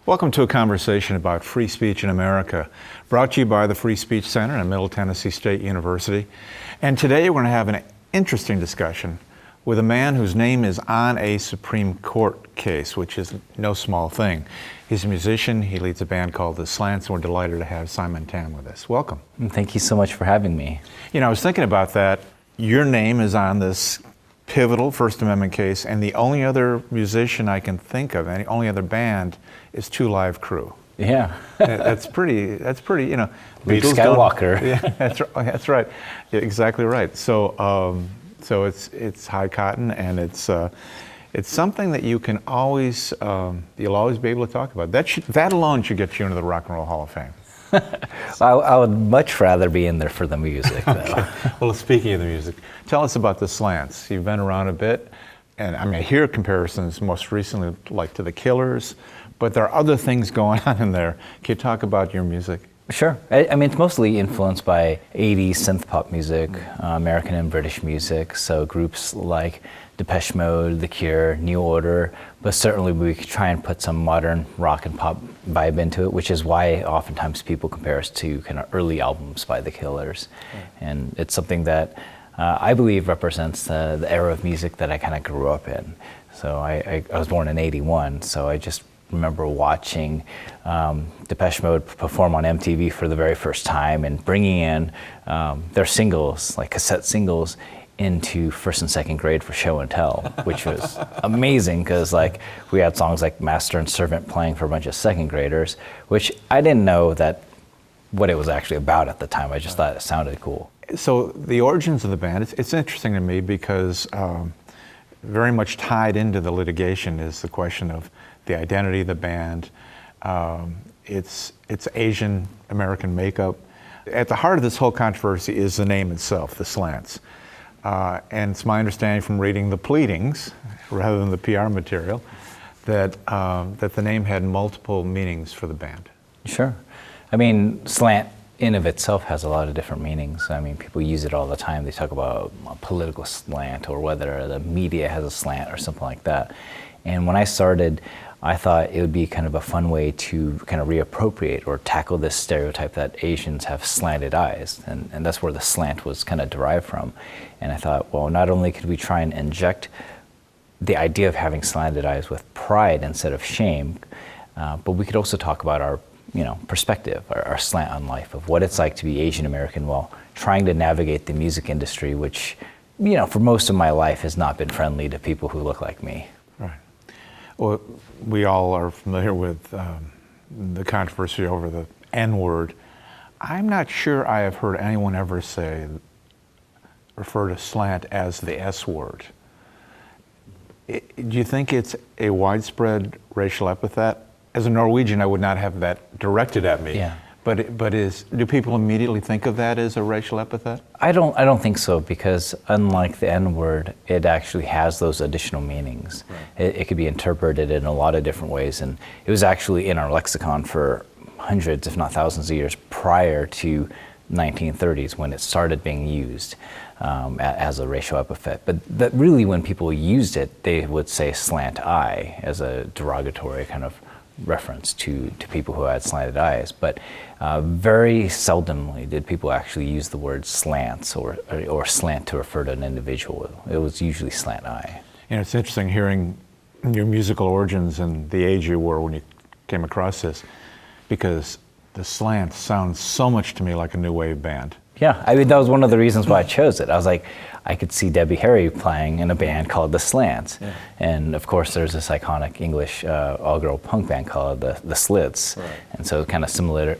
Welcome to a conversation about free speech in America, brought to you by the Free Speech Center at Middle Tennessee State University. And today we're going to have an interesting discussion with a man whose name is on a Supreme Court case, which is no small thing. He's a musician. He leads a band called the Slants, and we're delighted to have Simon Tam with us. Welcome. Thank you so much for having me. You know, I was thinking about that. Your name is on this pivotal First Amendment case, and the only other musician I can think of, any only other band, is Two Live Crew. Yeah. That's pretty, you know. Luke Skywalker. Yeah, that's right. Yeah, exactly right. So it's high cotton, and it's something that you can always, you'll always be able to talk about. That alone should get you into the Rock and Roll Hall of Fame. I would much rather be in there for the music, though. Okay. Well, speaking of the music, tell us about the Slants. You've been around a bit, and I mean, I hear comparisons most recently like to the Killers, but there are other things going on in there. Can you talk about your music? Sure. I mean, it's mostly influenced by 80s synth pop music, American and British music, so groups like Depeche Mode, The Cure, New Order, but certainly we try and put some modern rock and pop vibe into it, which is why oftentimes people compare us to kind of early albums by The Killers. Right. And it's something that I believe represents the era of music that I kind of grew up in. So I was born in '81, so I just remember watching Depeche Mode perform on MTV for the very first time and bringing in their singles, like cassette singles, into first and second grade for show and tell, which was amazing because like we had songs like Master and Servant playing for a bunch of second graders, which I didn't know that what it was actually about at the time. I just thought it sounded cool. So the origins of the band, it's interesting to me because very much tied into the litigation is the question of the identity of the band, its Asian American makeup. At the heart of this whole controversy is the name itself, the Slants. And it's my understanding from reading the pleadings, rather than the PR material, that the name had multiple meanings for the band. Sure. I mean, slant in of itself has a lot of different meanings. I mean, people use it all the time. They talk about a political slant or whether the media has a slant or something like that. And when I started, I thought it would be kind of a fun way to kind of reappropriate or tackle this stereotype that Asians have slanted eyes. And that's where the slant was kind of derived from. And I thought, well, not only could we try and inject the idea of having slanted eyes with pride instead of shame, but we could also talk about our perspective, our slant on life, of what it's like to be Asian American while trying to navigate the music industry, which, for most of my life has not been friendly to people who look like me. Right. Well, we all are familiar with the controversy over the N-word. I'm not sure I have heard anyone ever refer to slant as the S-word. Do you think it's a widespread racial epithet? As a Norwegian, I would not have that directed at me. Yeah. But do people immediately think of that as a racial epithet? I don't think so, because unlike the N-word, it actually has those additional meanings. Right. It could be interpreted in a lot of different ways, and it was actually in our lexicon for hundreds, if not thousands of years prior to 1930s when it started being used as a racial epithet. But that really, when people used it, they would say slant eye as a derogatory kind of reference to people who had slanted eyes, but very seldomly did people actually use the word slants or slant to refer to an individual. It was usually slant eye. It's interesting hearing your musical origins and the age you were when you came across this, because the Slants sounds so much to me like a new wave band. Yeah, I mean, that was one of the reasons why I chose it. I was like, I could see Debbie Harry playing in a band called the Slants. Yeah. And of course, there's this iconic English all-girl punk band called the Slits. Right. And so kind of similar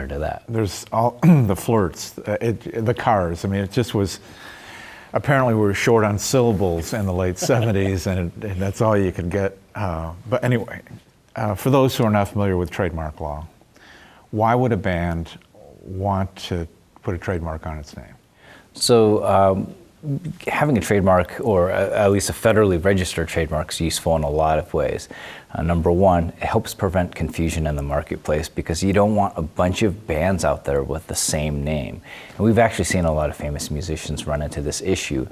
to that. There's all the Flirts, the Cars. I mean, it just was, apparently we were short on syllables in the late 70s, and that's all you could get. But anyway, for those who are not familiar with trademark law, why would a band want to put a trademark on its name? So having a trademark, or at least a federally registered trademark, is useful in a lot of ways. Number one, it helps prevent confusion in the marketplace because you don't want a bunch of bands out there with the same name. And we've actually seen a lot of famous musicians run into this issue.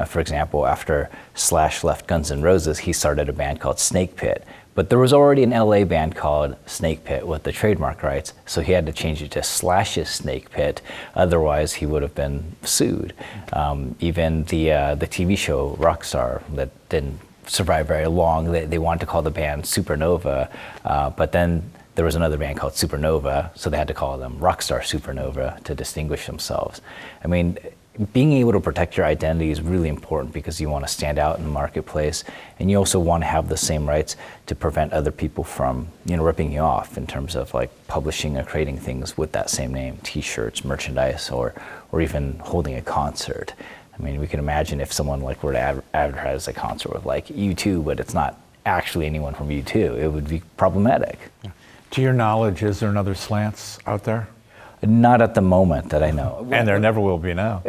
For example, after Slash left Guns N' Roses, he started a band called Snake Pit. But there was already an LA band called Snake Pit with the trademark rights, so he had to change it to Slash's Snake Pit. Otherwise, he would have been sued. Even the TV show Rockstar that didn't survive very long, they wanted to call the band Supernova, but then there was another band called Supernova, so they had to call them Rockstar Supernova to distinguish themselves. I mean, being able to protect your identity is really important because you want to stand out in the marketplace, and you also want to have the same rights to prevent other people from, ripping you off in terms of like publishing or creating things with that same name, T-shirts, merchandise, or even holding a concert. I mean, we can imagine if someone like were to advertise a concert with like U2, but it's not actually anyone from U2, it would be problematic. Yeah. To your knowledge, is there another Slants out there? Not at the moment that I know. And there never will be now.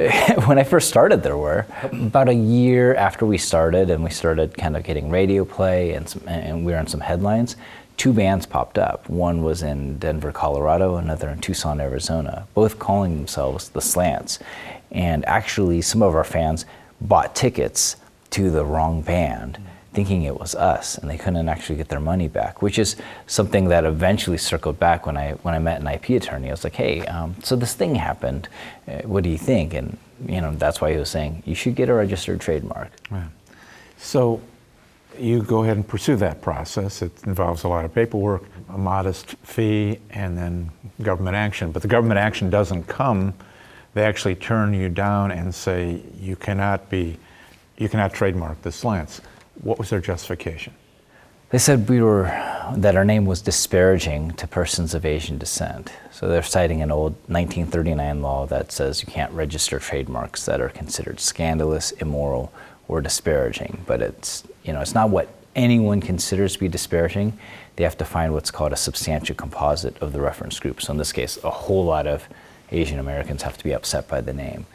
When I first started, there were. About a year after we started, and we started kind of getting radio play, and we were on some headlines, 2 bands popped up. One was in Denver, Colorado, another in Tucson, Arizona, both calling themselves the Slants. And actually, some of our fans bought tickets to the wrong band, thinking it was us, and they couldn't actually get their money back, which is something that eventually circled back when I met an IP attorney. I was like, hey, so this thing happened, what do you think? And that's why he was saying, you should get a registered trademark. Yeah. So you go ahead and pursue that process. It involves a lot of paperwork, a modest fee, and then government action. But the government action doesn't come. They actually turn you down and say, you cannot trademark the Slants. What was their justification? They said that our name was disparaging to persons of Asian descent. So they're citing an old 1939 law that says you can't register trademarks that are considered scandalous, immoral, or disparaging. But it's not what anyone considers to be disparaging. They have to find what's called a substantial composite of the reference group. So in this case, a whole lot of Asian Americans have to be upset by the name.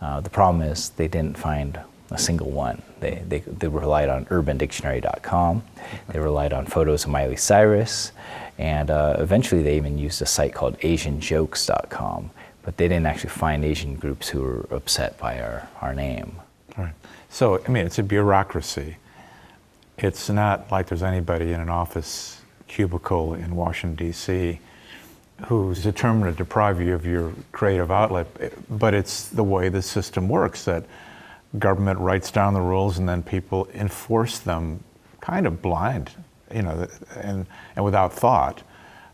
The problem is they didn't find a single one. They relied on urbandictionary.com. They relied on photos of Miley Cyrus, and eventually they even used a site called asianjokes.com, but they didn't actually find Asian groups who were upset by our name. All right. So, I mean, it's a bureaucracy. It's not like there's anybody in an office cubicle in Washington, D.C. who's determined to deprive you of your creative outlet, but it's the way the system works, that government writes down the rules and then people enforce them kind of blind, and without thought.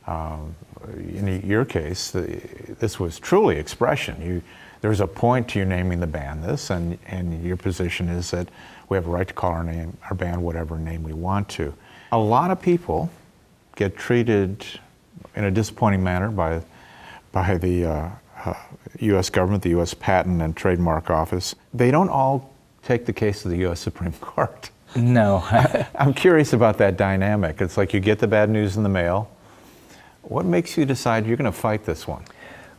In your case, this was truly expression. There's a point to you naming the band this, and your position is that we have a right to call our band whatever name we want to. A lot of people get treated in a disappointing manner by the U.S. government, the U.S. Patent and Trademark Office. They don't all take the case to the U.S. Supreme Court. No. I'm curious about that dynamic. It's like you get the bad news in the mail. What makes you decide you're going to fight this one?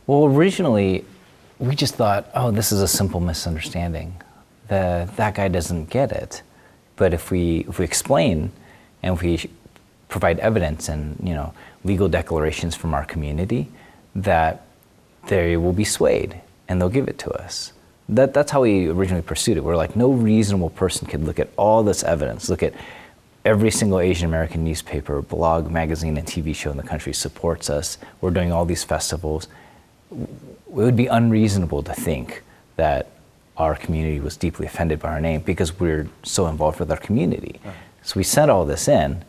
Well, originally, we just thought, oh, this is a simple misunderstanding. That guy doesn't get it. But if we explain and if we provide evidence and legal declarations from our community, that they will be swayed and they'll give it to us. That's how we originally pursued it. We're like, no reasonable person could look at all this evidence, look at every single Asian American newspaper, blog, magazine, and TV show in the country supports us. We're doing all these festivals. It would be unreasonable to think that our community was deeply offended by our name because we're so involved with our community. Right. So we sent all this in,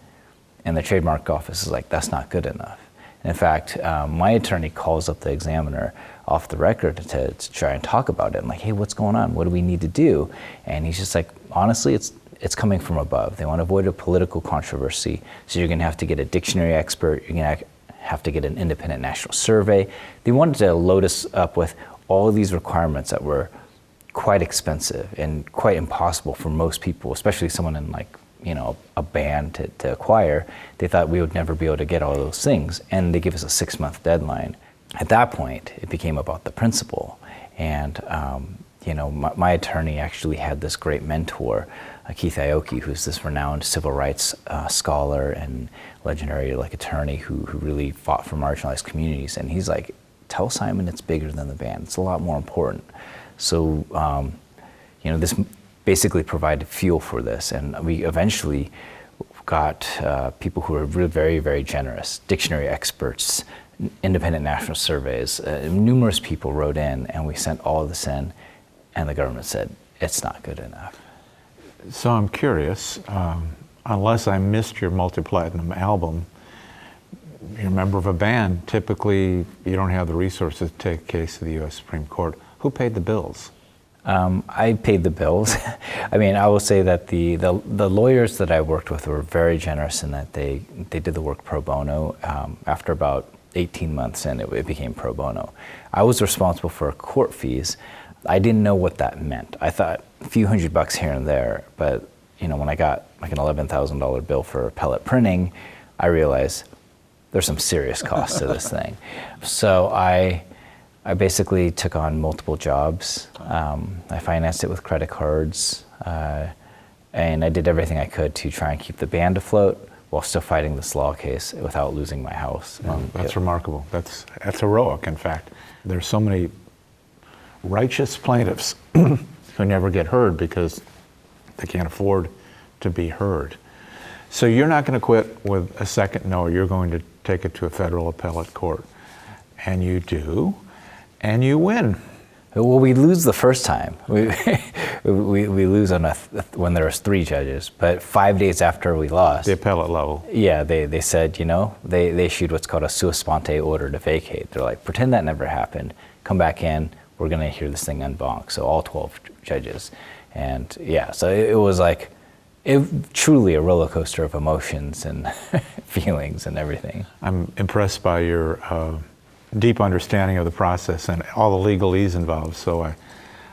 and the trademark office is like, that's not good enough. And in fact, my attorney calls up the examiner off the record to try and talk about it. I'm like, hey, what's going on? What do we need to do? And he's just like, honestly, it's coming from above. They want to avoid a political controversy, so you're going to have to get a dictionary expert, you're going to have to get an independent national survey. They wanted to load us up with all of these requirements that were quite expensive and quite impossible for most people, especially someone in a band to acquire. They thought we would never be able to get all those things, and they give us a 6-month deadline. At that point, it became about the principle. And my attorney actually had this great mentor, Keith Aoki, who's this renowned civil rights scholar and legendary attorney who really fought for marginalized communities. And he's like, tell Simon it's bigger than the band. It's a lot more important. So, this basically provided fuel for this. And we eventually got people who are really very, very generous, dictionary experts, independent national surveys. Numerous people wrote in, and we sent all of this in, and the government said, it's not good enough. So I'm curious, unless I missed your multi-platinum album, you're a member of a band, typically you don't have the resources to take a case to the U.S. Supreme Court. Who paid the bills? I paid the bills. I mean, I will say that the lawyers that I worked with were very generous in that they did the work pro bono. After about 18 months in, it became pro bono. I was responsible for court fees. I didn't know what that meant. I thought a few $100 here and there, but when I got like an $11,000 bill for pellet printing, I realized there's some serious cost to this thing. So I basically took on multiple jobs. I financed it with credit cards, and I did everything I could to try and keep the band afloat while still fighting this law case without losing my house. That's remarkable. That's heroic, in fact. There's so many righteous plaintiffs who never get heard because they can't afford to be heard. So you're not going to quit with a second no, you're going to take it to a federal appellate court. And you do, and you win. Well, we lose the first time. We lose on when there was 3 judges, but 5 days after we lost. The appellate level. Yeah, they said, they issued what's called a sua sponte order to vacate. They're like, pretend that never happened, come back in, we're gonna hear this thing en banc. So all 12 judges. And yeah, so it was like, truly a roller coaster of emotions and feelings and everything. I'm impressed by your deep understanding of the process and all the legalese involved. So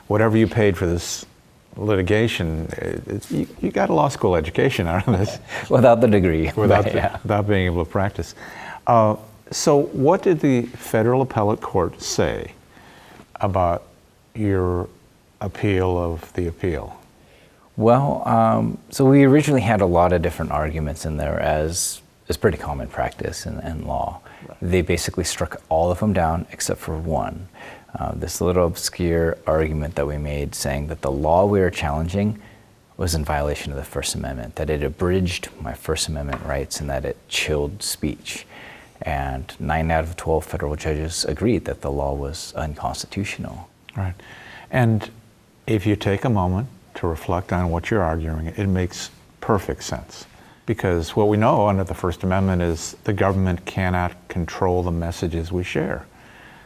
whatever you paid for this litigation, you got a law school education out of this. Without the degree. Without being able to practice. So what did the federal appellate court say about your appeal of the appeal? Well, so we originally had a lot of different arguments in there, as is pretty common practice in law. Right. They basically struck all of them down except for one. This little obscure argument that we made saying that the law we were challenging was in violation of the First Amendment, that it abridged my First Amendment rights and that it chilled speech. And 9 out of 12 federal judges agreed that the law was unconstitutional. Right. And if you take a moment to reflect on what you're arguing, it makes perfect sense. Because what we know under the First Amendment is the government cannot control the messages we share.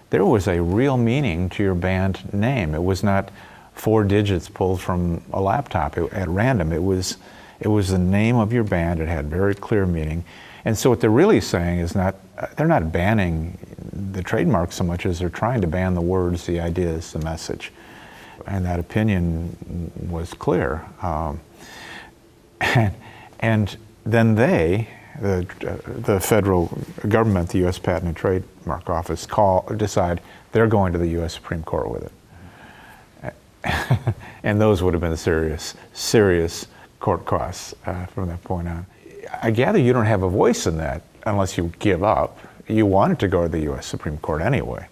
There was a real meaning to your band name. It was not 4 digits pulled from a laptop at random. It was the name of your band. It had very clear meaning. And so what they're really saying is they're not banning the trademark so much as they're trying to ban the words, the ideas, the message. And that opinion was clear. And then the federal government, the U.S. Patent and Trademark Office, decide they're going to the U.S. Supreme Court with it. And those would have been serious court costs from that point on. I gather you don't have a voice in that unless you give up. You wanted to go to the U.S. Supreme Court anyway.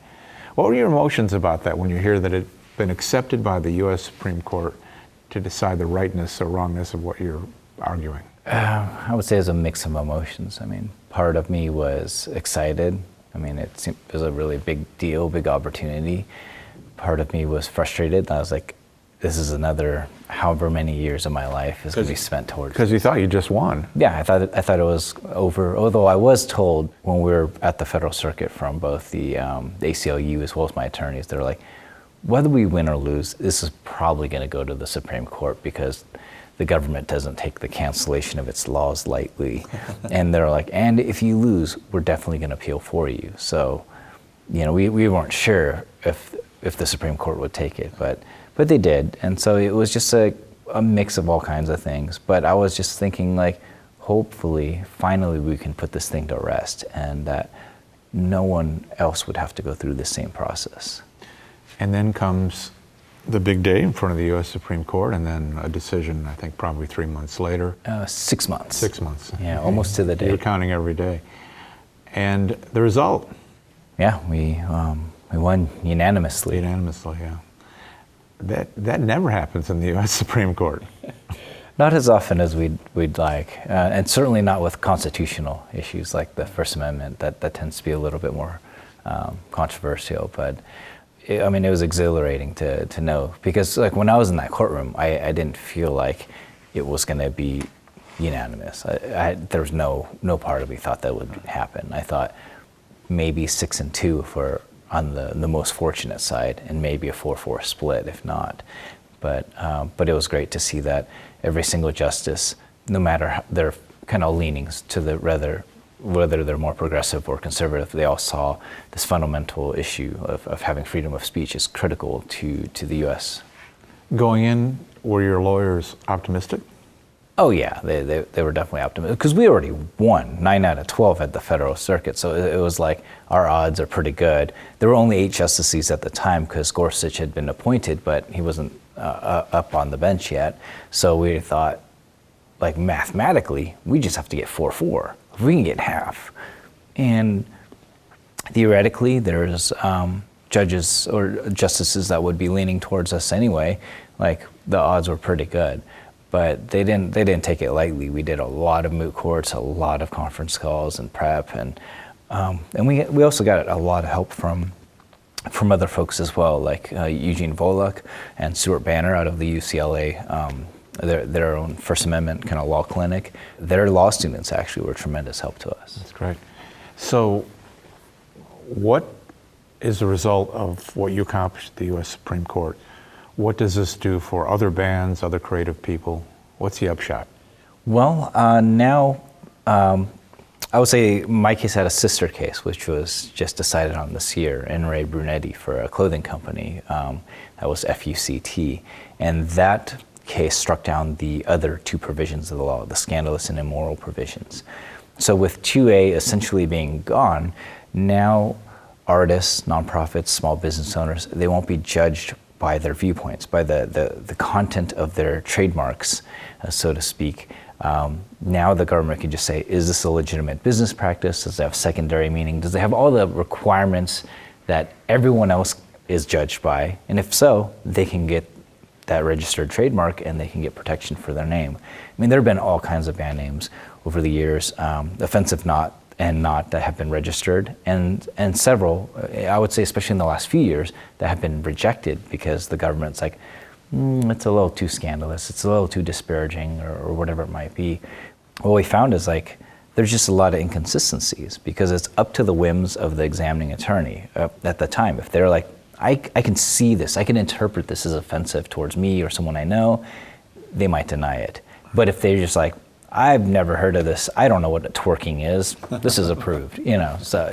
What were your emotions about that when you hear that it been accepted by the U.S. Supreme Court to decide the rightness or wrongness of what you're arguing? I would say it's a mix of emotions. I mean, part of me was excited. I mean, it was a really big deal, big opportunity. Part of me was frustrated. I was like, this is another however many years of my life is going to be spent towards. Because you thought you just won. Yeah, I thought it was over. Although I was told when we were at the federal circuit from both the ACLU as well as my attorneys, they're like, whether we win or lose, this is probably going to go to the Supreme Court because the government doesn't take the cancellation of its laws lightly. And they're like, and if you lose, we're definitely going to appeal for you. So, we weren't sure if the Supreme Court would take it, but they did. And so it was just a mix of all kinds of things. But I was just thinking, like, hopefully, finally we can put this thing to rest and that no one else would have to go through the same process. And then comes the big day in front of the U.S. Supreme Court, and then a decision, I think probably 3 months later. 6 months. 6 months. Yeah, almost to the day. You're counting every day. And the result? Yeah, we won unanimously. Unanimously, yeah. That never happens in the U.S. Supreme Court. Not as often as we'd like, and certainly not with constitutional issues like the First Amendment. That tends to be a little bit more controversial. But it was exhilarating to know, because like when I was in that courtroom, I didn't feel like it was going to be unanimous. There was no part of me thought that would happen. I thought maybe 6-2 if we're on the most fortunate side, and maybe a 4-4 split if not. But it was great to see that every single justice, no matter their kind of leanings to whether they're more progressive or conservative, they all saw this fundamental issue of having freedom of speech is critical to the U.S. Going in, were your lawyers optimistic? Oh yeah, they were definitely optimistic, because we already won 9 out of 12 at the federal circuit, so it was like our odds are pretty good. There were only 8 justices at the time because Gorsuch had been appointed, but he wasn't up on the bench yet. So we thought, like mathematically, we just have to get 4-4. If we can get half, and theoretically, there's judges or justices that would be leaning towards us anyway. Like the odds were pretty good. But they didn't take it lightly. We did a lot of moot courts, a lot of conference calls and prep, and we also got a lot of help from other folks as well, like Eugene Volokh and Stuart Banner out of the UCLA, their own First Amendment kind of law clinic. Their law students actually were tremendous help to us. That's great. So, what is the result of what you accomplished at the U.S. Supreme Court? What does this do for other bands, other creative people? What's the upshot? Well, now I would say my case had a sister case, which was just decided on this year, N. Ray Brunetti, for a clothing company. That was FUCT. And that case struck down the other 2 provisions of the law, the scandalous and immoral provisions. So with 2A essentially being gone, now artists, nonprofits, small business owners, they won't be judged by their viewpoints, by the content of their trademarks, so to speak. Now the government can just say, is this a legitimate business practice? Does it have secondary meaning? Does it have all the requirements that everyone else is judged by? And if so, they can get that registered trademark and they can get protection for their name. I mean, there have been all kinds of band names over the years, offensive not, that have been registered, and several, I would say especially in the last few years, that have been rejected because the government's like, it's a little too scandalous, it's a little too disparaging, or whatever it might be. What we found is like, there's just a lot of inconsistencies because it's up to the whims of the examining attorney at the time. If they're like, I can see this, I can interpret this as offensive towards me or someone I know, they might deny it. But if they're just like, I've never heard of this, I don't know what twerking is, this is approved, So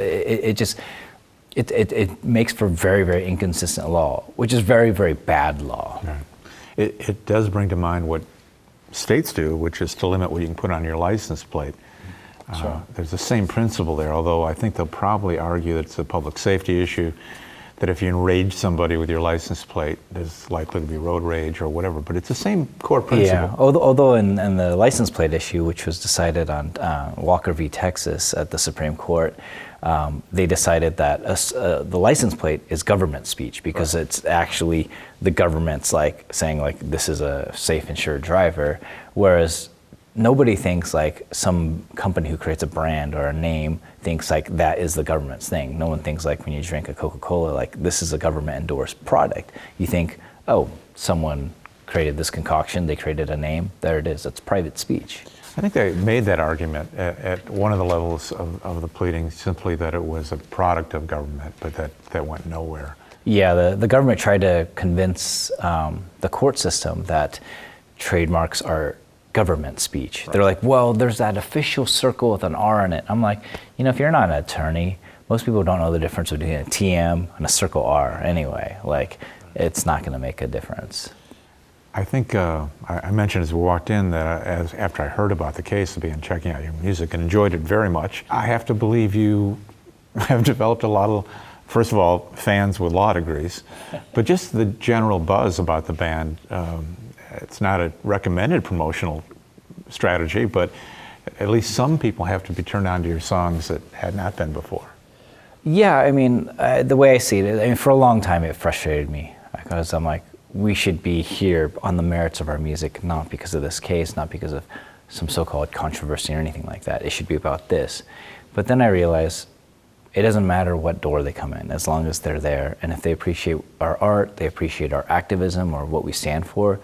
it makes for very, very inconsistent law, which is very, very bad law. Right. It does bring to mind what states do, which is to limit what you can put on your license plate. Sure. There's the same principle there, although I think they'll probably argue that it's a public safety issue, that if you enrage somebody with your license plate, there's likely to be road rage or whatever, but it's the same core principle. Yeah, although in the license plate issue, which was decided on Walker v. Texas at the Supreme Court, they decided that the license plate is government speech because it's actually the government's like saying like this is a safe, insured driver, whereas nobody thinks like some company who creates a brand or a name thinks like that is the government's thing. No one thinks like when you drink a Coca-Cola, like this is a government endorsed product. You think, oh, someone created this concoction, they created a name, there it is, it's private speech. I think they made that argument at one of the levels of the pleading, simply that it was a product of government, but that went nowhere. Yeah, the government tried to convince the court system that trademarks are government speech. Right. They're like, well, there's that official circle with an R in it. I'm like, if you're not an attorney, most people don't know the difference between a TM and a circle R anyway. Like, it's not going to make a difference. I think I mentioned as we walked in that after I heard about the case, I began checking out your music and enjoyed it very much. I have to believe you have developed a lot of, first of all, fans with law degrees, but just the general buzz about the band. It's not a recommended promotional strategy, but at least some people have to be turned on to your songs that had not been before. Yeah, I mean, the way I see it, for a long time it frustrated me because I'm like, we should be here on the merits of our music, not because of this case, not because of some so-called controversy or anything like that. It should be about this. But then I realized it doesn't matter what door they come in, as long as they're there. And if they appreciate our art, they appreciate our activism or what we stand for,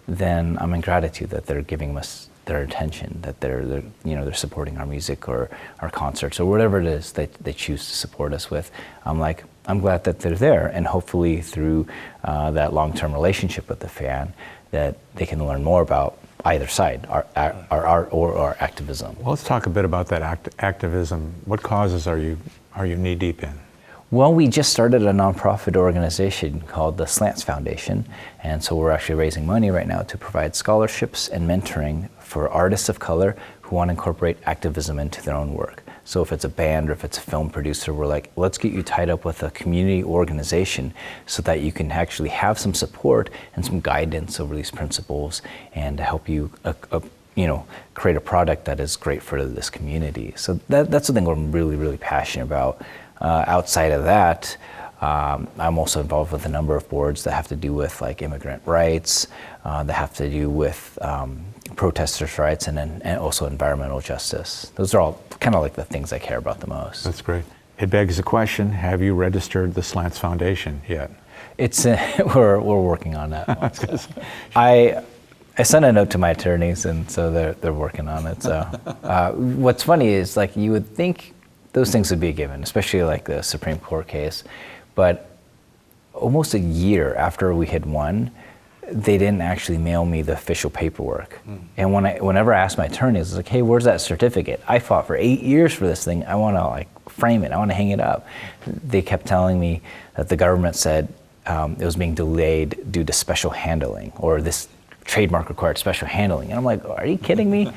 then I'm in gratitude that they're giving us their attention, that they're supporting our music or our concerts or whatever it is that they choose to support us with. I'm glad that they're there, and hopefully through that long-term relationship with the fan, that they can learn more about either side, our art or our activism. Well, let's talk a bit about that activism. What causes are you knee deep in? Well, we just started a nonprofit organization called the Slants Foundation, and so we're actually raising money right now to provide scholarships and mentoring for artists of color who want to incorporate activism into their own work. So if it's a band or if it's a film producer, we're like, let's get you tied up with a community organization so that you can actually have some support and some guidance over these principles and help you create a product that is great for this community. So that's the thing I'm really, really passionate about. Outside of that, I'm also involved with a number of boards that have to do with like immigrant rights, that have to do with protesters' rights, and also environmental justice. Those are all kind of like the things I care about the most. That's great. It begs the question, have you registered the Slants Foundation yet? It's we're working on that. I sent a note to my attorneys, and so they're working on it. So what's funny is like you would think those things would be a given, especially like the Supreme Court case, but almost a year after we had won, they didn't actually mail me the official paperwork. And whenever I asked my attorney, I was like, hey, where's that certificate? I fought for 8 years for this thing. I want to like frame it. I want to hang it up. They kept telling me that the government said it was being delayed due to special handling, or this trademark required special handling. And I'm like, are you kidding me?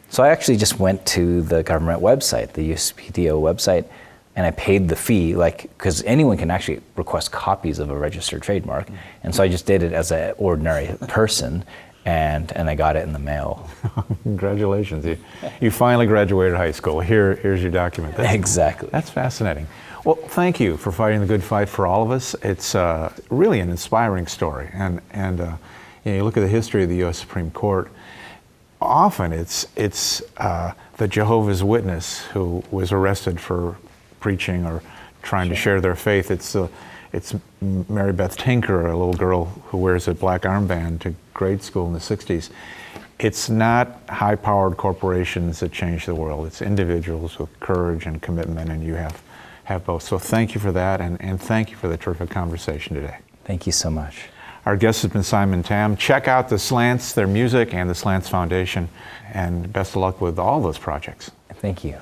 So I actually just went to the government website, the USPTO website, and I paid the fee, because anyone can actually request copies of a registered trademark. And so I just did it as an ordinary person, and I got it in the mail. Congratulations. You finally graduated high school. Here's your document. Exactly. That's fascinating. Well, thank you for fighting the good fight for all of us. It's really an inspiring story. And you look at the history of the U.S. Supreme Court, often it's the Jehovah's Witness who was arrested for preaching or trying to share their faith. It's Mary Beth Tinker, a little girl who wears a black armband to grade school in the 60s. It's not high-powered corporations that change the world. It's individuals with courage and commitment, and you have both. So thank you for that, and thank you for the terrific conversation today. Thank you so much. Our guest has been Simon Tam. Check out the Slants, their music, and the Slants Foundation, and best of luck with all those projects. Thank you.